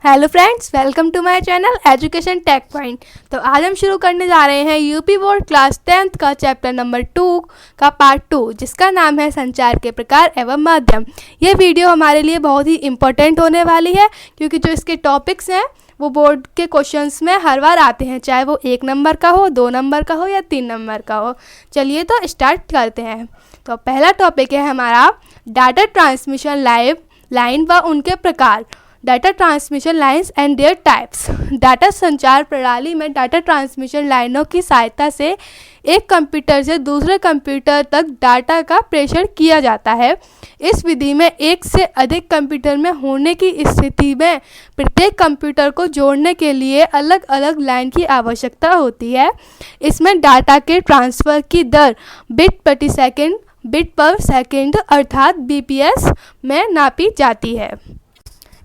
Hello friends, welcome to my channel education tech point. तो आज हम शुरू करने जा रहे हैं यूपी बोर्ड क्लास 10th का चैप्टर नंबर 2 का पार्ट 2, जिसका नाम है संचार के प्रकार एवं माध्यम। ये वीडियो हमारे लिए बहुत ही इम्पोर्टेंट होने वाली है, क्योंकि जो इसके टॉपिक्स हैं वो बोर्ड के क्वेश्चंस में हर बार आते हैं, चाहे वो 1 नंबर का हो, 2 नंबर का हो या 3 नंबर का हो। चलिए तो स्टार्ट करते हैं। तो पहला टॉपिक है हमारा डाटा ट्रांसमिशन लाइन व उनके प्रकार। Data transmission lines and there types. Data संचार प्रणाली में डाटा ट्रांसमिशन लाइनों की सहायता से एक कंप्यूटर से दूसरे कंप्यूटर तक डाटा का प्रेषण किया जाता है। इस विधि में एक से अधिक कंप्यूटर में होने की स्थिति में प्रत्येक कंप्यूटर को जोड़ने के लिए अलग अलग लाइन की आवश्यकता होती है। इसमें डाटा के ट्रांसफ़र की दर बिट पर सेकेंड अर्थात बीपीएस में नापी जाती है।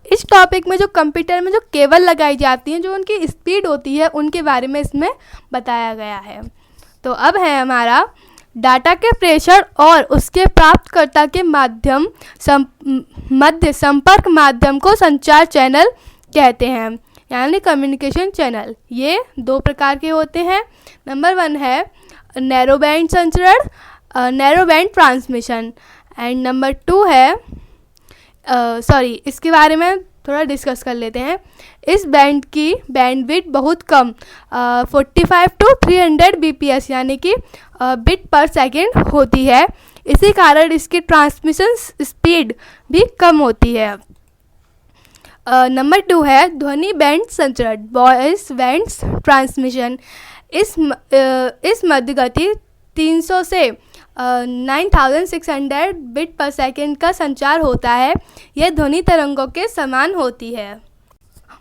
इस टॉपिक में जो कंप्यूटर में जो केबल लगाई जाती हैं, जो उनकी स्पीड होती है, उनके बारे में इसमें बताया गया है। तो अब है हमारा डाटा के प्रेषण और उसके प्राप्तकर्ता के मध्य संपर्क माध्यम को संचार चैनल कहते हैं, यानी कम्युनिकेशन चैनल। ये 2 प्रकार के होते हैं। नंबर 1 है नैरो बैंड संचरण, narrow band transmission, and number 2 है इसके बारे में थोड़ा डिस्कस कर लेते हैं। इस बैंड की बैंडविड्थ बहुत कम 45 टू 300 बीपीएस यानी कि बिट पर सेकेंड होती है। इसी कारण इसकी ट्रांसमिशन स्पीड भी कम होती है। नंबर 2 है ध्वनि बैंड संचरण, वॉइस बैंड ट्रांसमिशन। इस मध्य गति 300 से 9600 बिट पर सेकेंड का संचार होता है। यह ध्वनि तरंगों के समान होती है।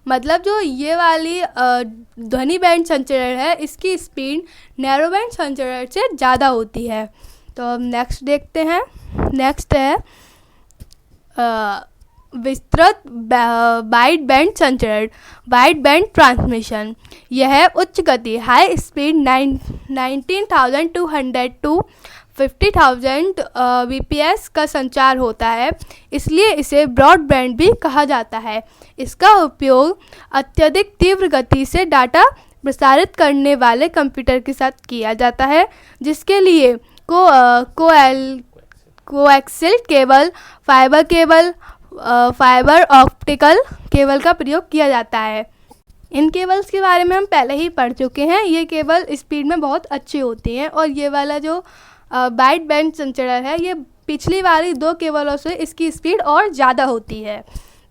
मतलब जो ये वाली ध्वनि बैंड संचरण है, इसकी स्पीड नैरो बैंड संचरण से ज़्यादा होती है। तो अब नेक्स्ट देखते हैं। नेक्स्ट है विस्तृत वाइड बैंड संचरण, वाइड बैंड ट्रांसमिशन। यह उच्च गति हाई स्पीड 19,200 टू 50,000 बीपीएस का संचार होता है, इसलिए इसे ब्रॉडबैंड भी कहा जाता है। इसका उपयोग अत्यधिक तीव्र गति से डाटा प्रसारित करने वाले कंप्यूटर के साथ किया जाता है, जिसके लिए coaxial cable, fibre optical cable का प्रयोग किया जाता है। इन केबल्स के बारे में हम पहले ही पढ़ चुके हैं। ये केबल स्पीड में बहुत अच्छी होती हैं, और ये वाला जो वाइड बैंड संचरण है, ये पिछली वाली 2 केबलों से इसकी स्पीड और ज़्यादा होती है।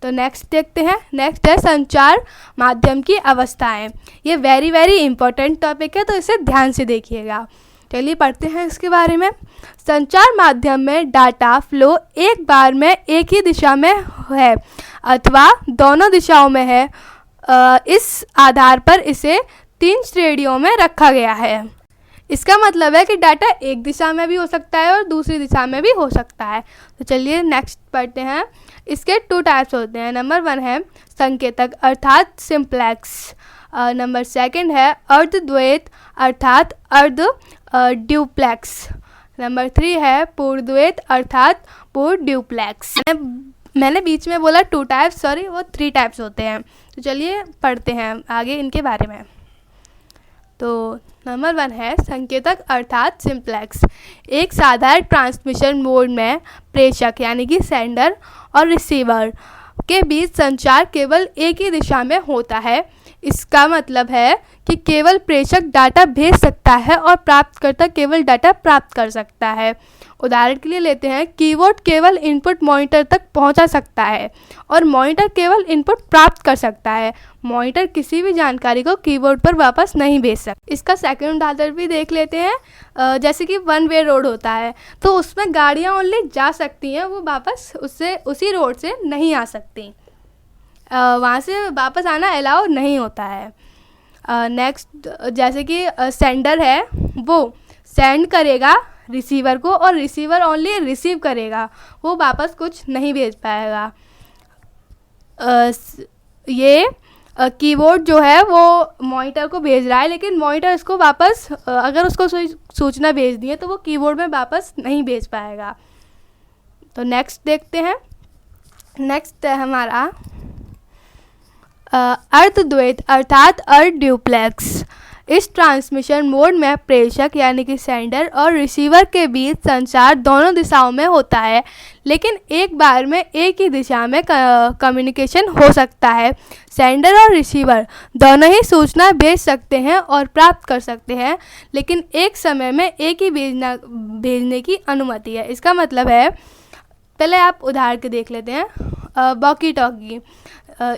तो नेक्स्ट देखते हैं। नेक्स्ट है संचार माध्यम की अवस्थाएं। ये वेरी इंपॉर्टेंट टॉपिक है, तो इसे ध्यान से देखिएगा। चलिए पढ़ते हैं इसके बारे में। संचार माध्यम में डाटा फ्लो एक बार में एक ही दिशा में है अथवा दोनों दिशाओं में है। इस आधार पर इसे 3 श्रेणियों में रखा गया है। इसका मतलब है कि डाटा एक दिशा में भी हो सकता है और दूसरी दिशा में भी हो सकता है। तो चलिए नेक्स्ट पढ़ते हैं। इसके 2 टाइप्स होते हैं। नंबर 1 है संकेतक अर्थात सिंप्लेक्स। नंबर 2 है अर्धद्वैत अर्थात अर्ध ड्यूप्लेक्स। नंबर 3 है पूर्णद्वैत अर्थात पूर्ण ड्यूप्लेक्स। मैंने बीच में बोला 2 टाइप्स, सॉरी, वो 3 टाइप्स होते हैं। तो चलिए पढ़ते हैं आगे इनके बारे में। तो नंबर 1 है संकेतक अर्थात सिंप्लेक्स। एक साधारण ट्रांसमिशन मोड में प्रेषक यानी कि सेंडर और रिसीवर के बीच संचार केवल एक ही दिशा में होता है। इसका मतलब है कि केवल प्रेषक डाटा भेज सकता है और प्राप्तकर्ता केवल डाटा प्राप्त कर सकता है। उदाहरण के लिए लेते हैं, कीबोर्ड केवल इनपुट मॉनिटर तक पहुंचा सकता है और मॉनिटर केवल इनपुट प्राप्त कर सकता है। मॉनिटर किसी भी जानकारी को कीबोर्ड पर वापस नहीं भेज सकता। इसका सेकंड उदाहरण भी देख लेते हैं। जैसे कि 1 वे रोड होता है, तो उसमें गाड़ियां ओनली जा सकती हैं, वो वापस उसी रोड से नहीं आ सकती। वहाँ से वापस आना अलाउ नहीं होता है। नेक्स्ट जैसे कि सेंडर है, वो सेंड करेगा रिसीवर को और रिसीवर ओनली रिसीव करेगा, वो वापस कुछ नहीं भेज पाएगा। ये कीबोर्ड जो है वो मॉनिटर को भेज रहा है, लेकिन मॉनिटर इसको वापस अगर उसको सूचना भेज दी है तो वो कीबोर्ड में वापस नहीं भेज पाएगा। तो नेक्स्ट देखते हैं। नेक्स्ट है हमारा अर्धद्वैत अर्थात अर्धड्यूप्लेक्स। इस ट्रांसमिशन मोड में प्रेषक यानी कि सेंडर और रिसीवर के बीच संचार दोनों दिशाओं में होता है, लेकिन एक बार में एक ही दिशा में कम्युनिकेशन हो सकता है। सेंडर और रिसीवर दोनों ही सूचना भेज सकते हैं और प्राप्त कर सकते हैं, लेकिन एक समय में एक ही भेजने की अनुमति है। इसका मतलब है, पहले आप उदाहरण के देख लेते हैं। वॉकी टॉकी,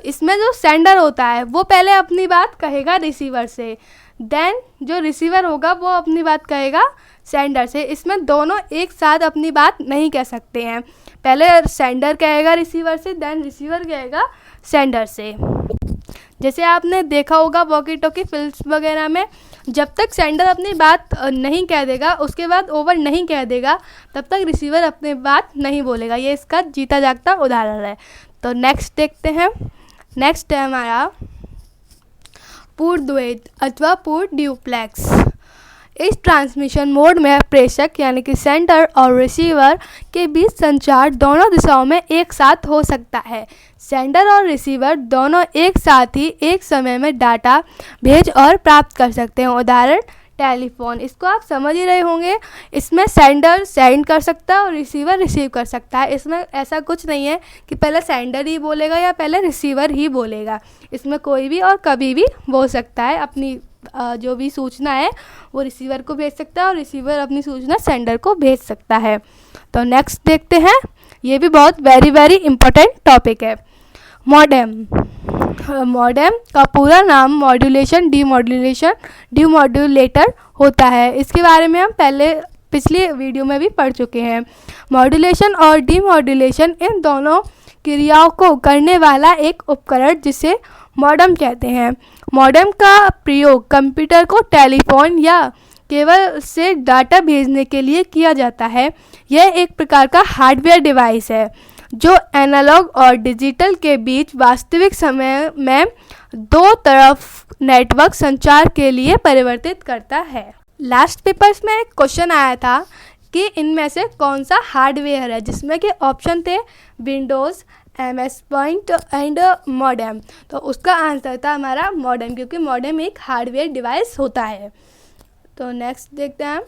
इसमें जो सेंडर होता है वो पहले अपनी बात कहेगा रिसीवर से, देन जो रिसीवर होगा वो अपनी बात कहेगा सेंडर से। इसमें दोनों एक साथ अपनी बात नहीं कह सकते हैं। पहले सेंडर कहेगा रिसीवर से, देन रिसीवर कहेगा सेंडर से। जैसे आपने देखा होगा वॉकी टॉकी फिल्म वगैरह में, जब तक सेंडर अपनी बात नहीं कह देगा, उसके बाद ओवर नहीं कह देगा, तब तक रिसीवर अपनी बात नहीं बोलेगा। ये इसका जीता जागता उदाहरण है। तो नेक्स्ट देखते हैं। नेक्स्ट है हमारा पूर्णद्वैत अथवा पूर्ण ड्यूप्लेक्स। इस ट्रांसमिशन मोड में प्रेषक यानी कि सेंडर और रिसीवर के बीच संचार दोनों दिशाओं में एक साथ हो सकता है। सेंडर और रिसीवर दोनों एक साथ ही एक समय में डाटा भेज और प्राप्त कर सकते हैं। उदाहरण टेलीफोन, इसको आप समझ ही रहे होंगे। इसमें सेंडर सेंड कर सकता है और रिसीवर रिसीव कर सकता है। इसमें ऐसा कुछ नहीं है कि पहले सेंडर ही बोलेगा या पहले रिसीवर ही बोलेगा। इसमें कोई भी और कभी भी बोल सकता है। अपनी जो भी सूचना है वो रिसीवर को भेज सकता है और रिसीवर अपनी सूचना सेंडर को भेज सकता है। तो नेक्स्ट देखते हैं। ये भी बहुत वेरी इम्पोर्टेंट टॉपिक है। मॉडेम। मॉडेम का पूरा नाम मॉड्यूलेशन डिमॉड्यूलेटर होता है। इसके बारे में हम पिछले वीडियो में भी पढ़ चुके हैं। मॉड्यूलेशन और डिमॉड्यूलेशन इन दोनों क्रियाओं को करने वाला एक उपकरण जिसे मॉडेम कहते हैं। मॉडेम का प्रयोग कंप्यूटर को टेलीफोन या केबल से डाटा भेजने के लिए किया जाता है। यह एक प्रकार का हार्डवेयर डिवाइस है जो एनालॉग और डिजिटल के बीच वास्तविक समय में दो तरफ नेटवर्क संचार के लिए परिवर्तित करता है। लास्ट पेपर्स में एक क्वेश्चन आया था कि इनमें से कौन सा हार्डवेयर है, जिसमें कि ऑप्शन थे Windows, MS point and modem. तो उसका आंसर था हमारा मॉडेम, क्योंकि मॉडेम एक हार्डवेयर डिवाइस होता है। तो नेक्स्ट देखते हैं।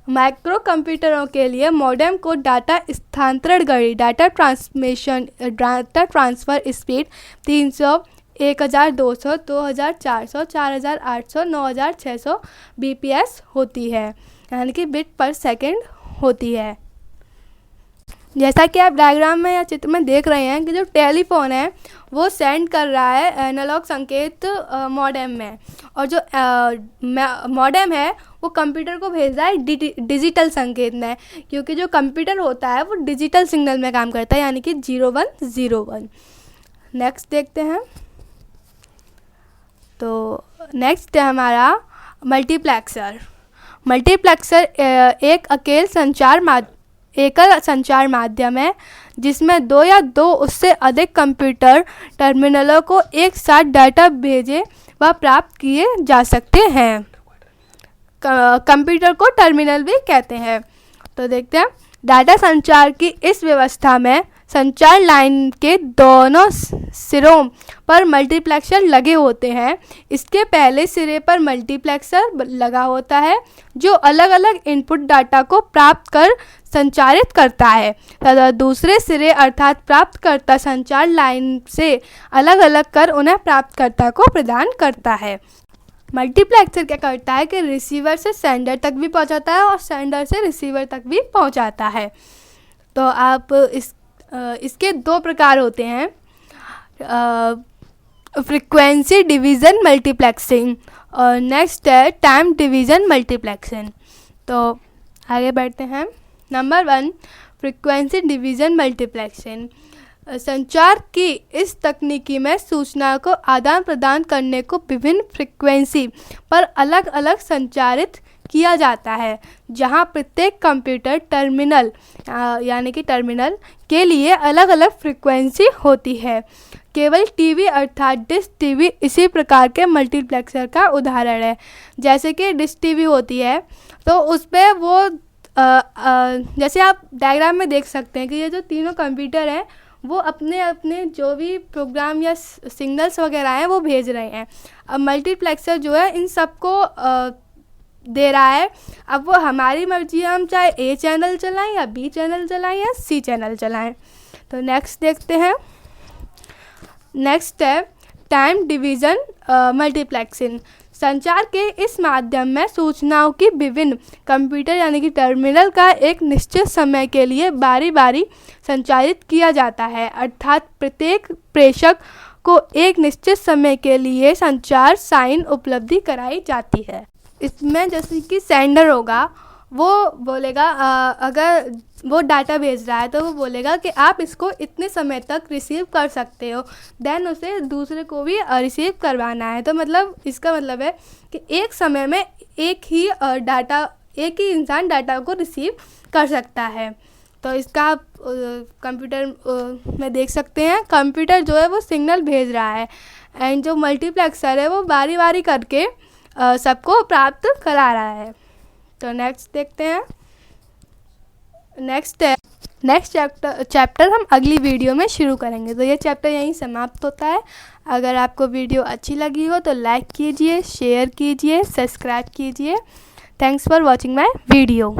माइक्रो कंप्यूटरों के लिए मॉडेम को डाटा स्थानांतरण गति, डाटा ट्रांसफ़र स्पीड 300, 1200, 2400, 4800, 9600 bps होती है, यानी कि बिट पर सेकंड होती है। जैसा कि आप डायग्राम में या चित्र में देख रहे हैं कि जो टेलीफोन है वो सेंड कर रहा है एनालॉग संकेत मॉडेम में, और जो मॉडेम है वो कंप्यूटर को भेज रहा है डिजिटल संकेत में, क्योंकि जो कंप्यूटर होता है वो डिजिटल सिग्नल में काम करता है, यानी कि 0101। नेक्स्ट देखते हैं। तो नेक्स्ट है हमारा मल्टीप्लेक्सर। मल्टीप्लेक्सर एक एकल संचार माध्यम है जिसमें दो या दो उससे अधिक कंप्यूटर टर्मिनलों को एक साथ डाटा भेजे व प्राप्त किए जा सकते हैं। कंप्यूटर को टर्मिनल भी कहते हैं। तो देखते हैं। डाटा संचार की इस व्यवस्था में संचार लाइन के दोनों सिरों पर मल्टीप्लेक्सर लगे होते हैं। इसके पहले सिरे पर मल्टीप्लेक्सर लगा होता है जो अलग अलग इनपुट डाटा को प्राप्त कर संचारित करता है, तथा दूसरे सिरे अर्थात प्राप्तकर्ता संचार लाइन से अलग अलग कर उन्हें प्राप्तकर्ता को प्रदान करता है। मल्टीप्लेक्सर क्या करता है कि रिसीवर से सेंडर तक भी पहुंचाता है और सेंडर से रिसीवर तक भी पहुंचाता है। तो आप इसके दो प्रकार होते हैं, फ्रीक्वेंसी डिवीज़न मल्टीप्लेक्सिंग और नेक्स्ट है टाइम डिवीज़न मल्टीप्लेक्सिंग। तो आगे बढ़ते हैं। Number 1, frequency division multiplexing. संचार की इस तकनीकी में सूचना को आदान प्रदान करने को विभिन्न फ्रीक्वेंसी पर अलग अलग संचारित किया जाता है, जहां प्रत्येक कंप्यूटर टर्मिनल यानी कि टर्मिनल के लिए अलग अलग फ्रीक्वेंसी होती है। केवल टीवी अर्थात डिश टीवी इसी प्रकार के मल्टीप्लेक्सर का उदाहरण है। जैसे कि डिश टीवी होती है तो उस पर वो जैसे आप डायग्राम में देख सकते हैं कि ये जो तीनों कंप्यूटर हैं वो अपने अपने जो भी प्रोग्राम या सिग्नल्स वगैरह हैं वो भेज रहे हैं। अब मल्टीप्लेक्सर जो है इन सबको दे रहा है। अब वो हमारी मर्जी है, हम चाहे ए चैनल चलाएं या बी चैनल चलाएं या सी चैनल चलाएं। तो नेक्स्ट देखते हैं। नेक्स्ट है टाइम डिवीज़न मल्टीप्लेक्सिंग। संचार के इस माध्यम में सूचनाओं की विभिन्न कंप्यूटर यानी कि टर्मिनल का एक निश्चित समय के लिए बारी बारी संचारित किया जाता है, अर्थात प्रत्येक प्रेषक को एक निश्चित समय के लिए संचार साइन उपलब्धि कराई जाती है। इसमें जैसे कि सेंडर होगा वो बोलेगा अगर वो डाटा भेज रहा है तो वो बोलेगा कि आप इसको इतने समय तक रिसीव कर सकते हो, देन उसे दूसरे को भी रिसीव करवाना है। तो मतलब इसका मतलब है कि एक समय में एक ही इंसान डाटा को रिसीव कर सकता है। तो इसका आप कंप्यूटर में देख सकते हैं। कंप्यूटर जो है वो सिग्नल भेज रहा है एंड जो मल्टीप्लेक्सर है वो बारी बारी करके सबको प्राप्त करा रहा है। तो नेक्स्ट देखते हैं। नेक्स्ट चैप्टर हम अगली वीडियो में शुरू करेंगे। तो ये चैप्टर यहीं समाप्त होता है। अगर आपको वीडियो अच्छी लगी हो तो लाइक कीजिए, शेयर कीजिए, सब्सक्राइब कीजिए। Thanks for watching my video.